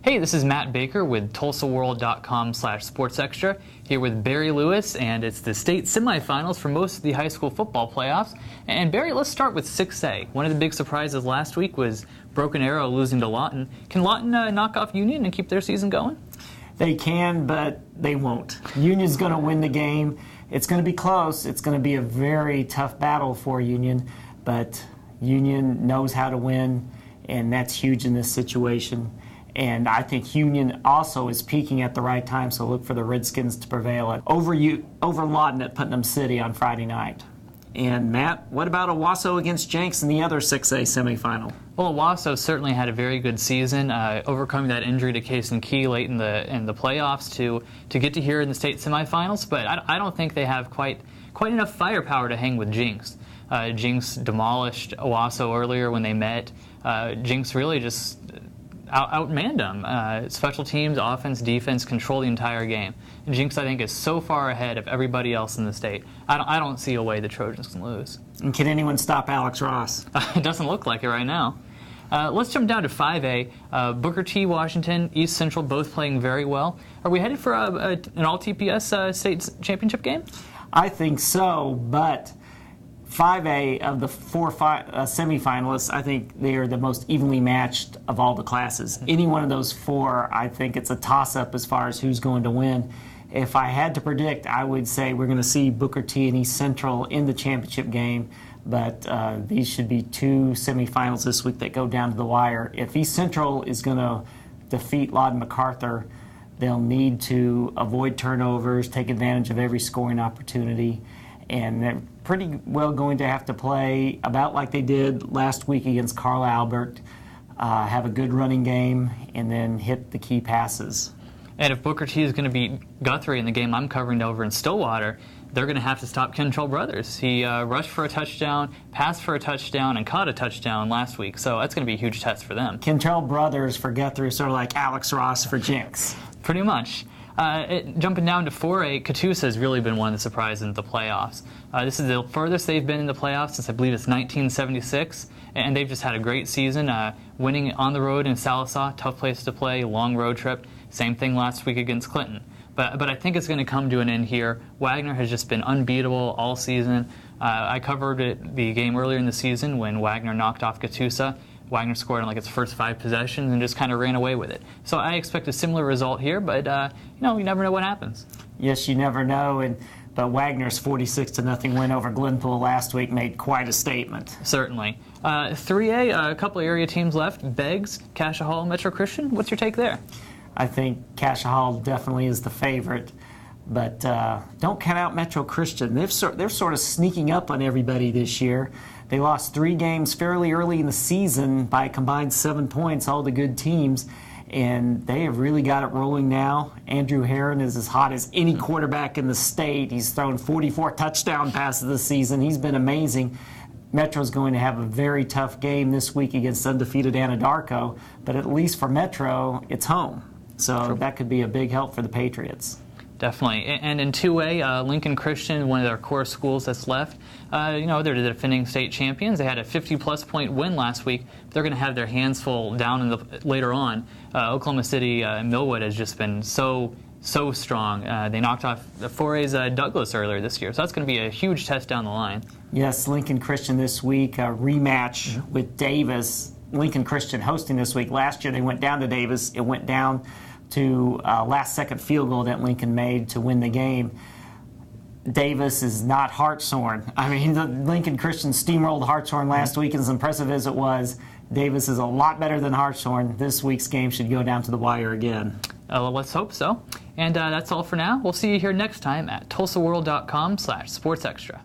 Hey, this is Matt Baker with TulsaWorld.com/SportsExtra here with Barry Lewis, and it's the state semifinals for most of the high school football playoffs. And Barry, let's start with 6A. One of the big surprises last week was Broken Arrow losing to Lawton. Can Lawton knock off Union and keep their season going? They can, but they won't. Union's going to win the game. It's going to be close. It's going to be a very tough battle for Union, but Union knows how to win, and that's huge in this situation. And I think Union also is peaking at the right time, so look for the Redskins to prevail over Lawton at Putnam City on Friday night. And Matt, what about Owasso against Jenks in the other 6A semifinal? Well, Owasso certainly had a very good season, overcoming that injury to Cason Key late in the playoffs to get to here in the state semifinals. But I don't think they have quite enough firepower to hang with Jenks. Jenks demolished Owasso earlier when they met. Jenks really just outmanned them. Special teams, offense, defense control the entire game. And Jenks, I think, is so far ahead of everybody else in the state. I don't see a way the Trojans can lose. And can anyone stop Alex Ross? It doesn't look like it right now. Let's jump down to 5A. Booker T, Washington, East Central, both playing very well. Are we headed for an all-TPS state championship game? I think so, but 5A of the four semifinalists, I think they are the most evenly matched of all the classes. Any one of those four, I think it's a toss-up as far as who's going to win. If I had to predict, I would say we're going to see Booker T and East Central in the championship game, but these should be two semifinals this week that go down to the wire. If East Central is going to defeat Lawton MacArthur, they'll need to avoid turnovers, take advantage of every scoring opportunity, and they're pretty well going to have to play about like they did last week against Carl Albert, have a good running game, and then hit the key passes. And if Booker T is going to beat Guthrie in the game I'm covering over in Stillwater, they're going to have to stop Kentrell Brothers. He rushed for a touchdown, passed for a touchdown, and caught a touchdown last week, so that's going to be a huge test for them. Kentrell Brothers for Guthrie is sort of like Alex Ross for Jenks. Pretty much. Jumping down to 4A, Catoosa has really been one of the surprises in the playoffs. This is the furthest they've been in the playoffs since I believe it's 1976, and they've just had a great season, winning on the road in Sallisaw, tough place to play, long road trip. Same thing last week against Clinton. But I think it's going to come to an end here. Wagner has just been unbeatable all season. I covered the game earlier in the season when Wagner knocked off Catoosa. Wagner scored on its first 5 possessions and just kind of ran away with it. So I expect a similar result here, but you never know what happens. Yes, you never know. But Wagner's 46-0 win over Glenpool last week made quite a statement. Certainly. 3A, a couple of area teams left. Beggs, Cassia Hall, Metro Christian. What's your take there? I think Cassia Hall definitely is the favorite. But don't count out Metro Christian. They're sort of sneaking up on everybody this year. They lost 3 games fairly early in the season by a combined 7 points, all the good teams, and they have really got it rolling now. Andrew Herron is as hot as any quarterback in the state. He's thrown 44 touchdown passes this season. He's been amazing. Metro's going to have a very tough game this week against undefeated Anadarko, but at least for Metro, it's home. So that could be a big help for the Patriots. Definitely. And in 2A, Lincoln Christian, one of their core schools that's left, they're the defending state champions. They had a 50-plus point win last week. They're going to have their hands full down later on. Oklahoma City and Millwood has just been so strong. They knocked off the 4A's Douglas earlier this year, so that's going to be a huge test down the line. Yes, Lincoln Christian this week, a rematch with Davis. Lincoln Christian hosting this week. Last year they went down to Davis. It went down to last-second field goal that Lincoln made to win the game. Davis is not Hartshorn. I mean, the Lincoln Christian steamrolled Hartshorn last week, and as impressive as it was, Davis is a lot better than Hartshorn. This week's game should go down to the wire again. Well, let's hope so. And that's all for now. We'll see you here next time at TulsaWorld.com/SportsExtra.